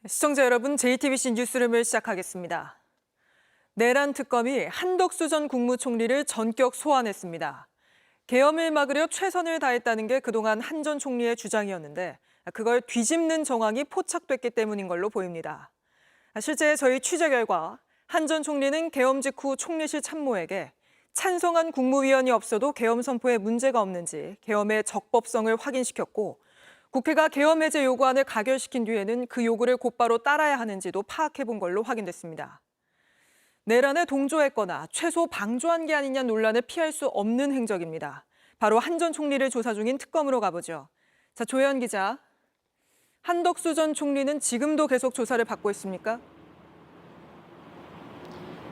시청자 여러분, JTBC 뉴스룸을 시작하겠습니다. 내란 특검이 한덕수 전 국무총리를 전격 소환했습니다. 계엄을 막으려 최선을 다했다는 게 그동안 한 전 총리의 주장이었는데 그걸 뒤집는 정황이 포착됐기 때문인 걸로 보입니다. 실제 저희 취재 결과 한 전 총리는 계엄 직후 총리실 참모에게 찬성한 국무위원이 없어도 계엄 선포에 문제가 없는지 계엄의 적법성을 확인시켰고 국회가 계엄 해제 요구안을 가결시킨 뒤에는 그 요구를 곧바로 따라야 하는지도 파악해본 걸로 확인됐습니다. 내란에 동조했거나 최소 방조한 게 아니냐 논란을 피할 수 없는 행적입니다. 바로 한 전 총리를 조사 중인 특검으로 가보죠. 자, 조혜연 기자. 한덕수 전 총리는 지금도 계속 조사를 받고 있습니까?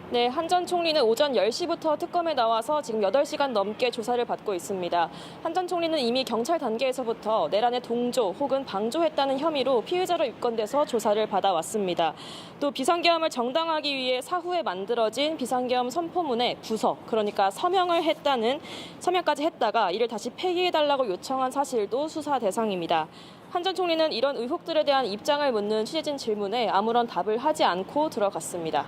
네, 한 전 총리는 오전 10시부터 특검에 나와서 지금 8시간 넘게 조사를 받고 있습니다. 한 전 총리는 이미 경찰 단계에서부터 내란에 동조 혹은 방조했다는 혐의로 피의자로 입건돼서 조사를 받아왔습니다. 또 비상계엄을 정당화하기 위해 사후에 만들어진 비상계엄 선포문에 부서, 그러니까 서명까지 했다가 이를 다시 폐기해달라고 요청한 사실도 수사 대상입니다. 한 전 총리는 이런 의혹들에 대한 입장을 묻는 취재진 질문에 아무런 답을 하지 않고 들어갔습니다.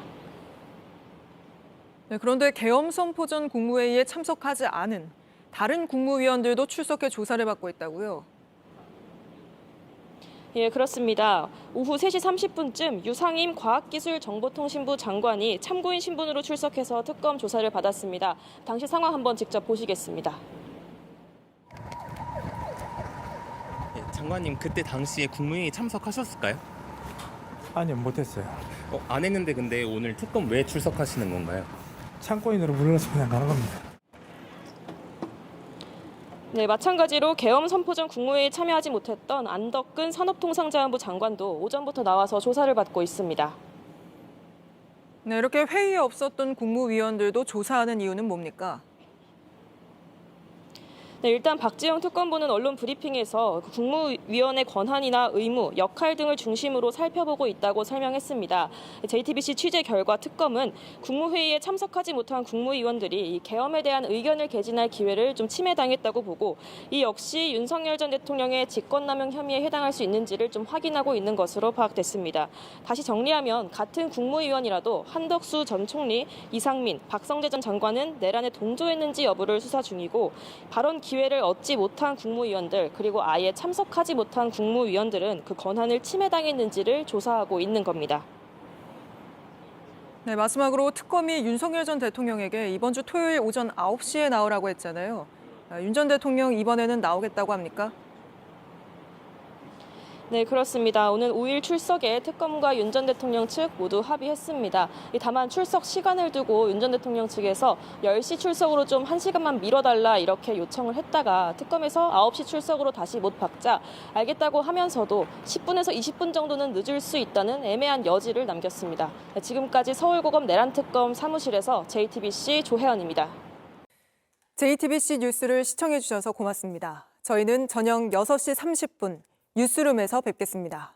네, 그런데 계엄 선포 전 국무회의에 참석하지 않은 다른 국무위원들도 출석해 조사를 받고 있다고요? 예, 그렇습니다. 오후 3시 30분쯤 유상임 과학기술정보통신부 장관이 참고인 신분으로 출석해서 특검 조사를 받았습니다. 당시 상황 한번 직접 보시겠습니다. 예, 장관님, 그때 당시에 국무회의 참석하셨을까요? 아니요, 못했어요. 안 했는데 근데 오늘 특검 왜 출석하시는 건가요? 참고인으로 불러서 그냥 가는 겁니다. 네, 마찬가지로 계엄 선포 전 국무회의에 참여하지 못했던 안덕근 산업통상자원부 장관도 오전부터 나와서 조사를 받고 있습니다. 네, 이렇게 회의에 없었던 국무위원들도 조사하는 이유는 뭡니까? 네, 일단 박지영 특검부는 언론 브리핑에서 국무위원의 권한이나 의무, 역할 등을 중심으로 살펴보고 있다고 설명했습니다. JTBC 취재 결과 특검은 국무회의에 참석하지 못한 국무위원들이 이 계엄에 대한 의견을 개진할 기회를 좀 침해당했다고 보고 이 역시 윤석열 전 대통령의 직권남용 혐의에 해당할 수 있는지를 좀 확인하고 있는 것으로 파악됐습니다. 다시 정리하면 같은 국무위원이라도 한덕수 전 총리, 이상민, 박성재 전 장관은 내란에 동조했는지 여부를 수사 중이고 발언 기회를 얻지 못한 국무위원들 그리고 아예 참석하지 못한 국무위원들은 그 권한을 침해당했는지를 조사하고 있는 겁니다. 네, 마지막으로 특검이 윤석열 전 대통령에게 이번 주 토요일 오전 9시에 나오라고 했잖아요. 윤 전 대통령 이번에는 나오겠다고 합니까? 네, 그렇습니다. 오늘 5일 출석에 특검과 윤 전 대통령 측 모두 합의했습니다. 다만 출석 시간을 두고 윤 전 대통령 측에서 10시 출석으로 좀 1시간만 미뤄달라 이렇게 요청을 했다가 특검에서 9시 출석으로 다시 못 박자 알겠다고 하면서도 10분에서 20분 정도는 늦을 수 있다는 애매한 여지를 남겼습니다. 지금까지 서울고검 내란특검 사무실에서 JTBC 조혜연입니다. JTBC 뉴스를 시청해 주셔서 고맙습니다. 저희는 저녁 6시 30분 뉴스룸에서 뵙겠습니다.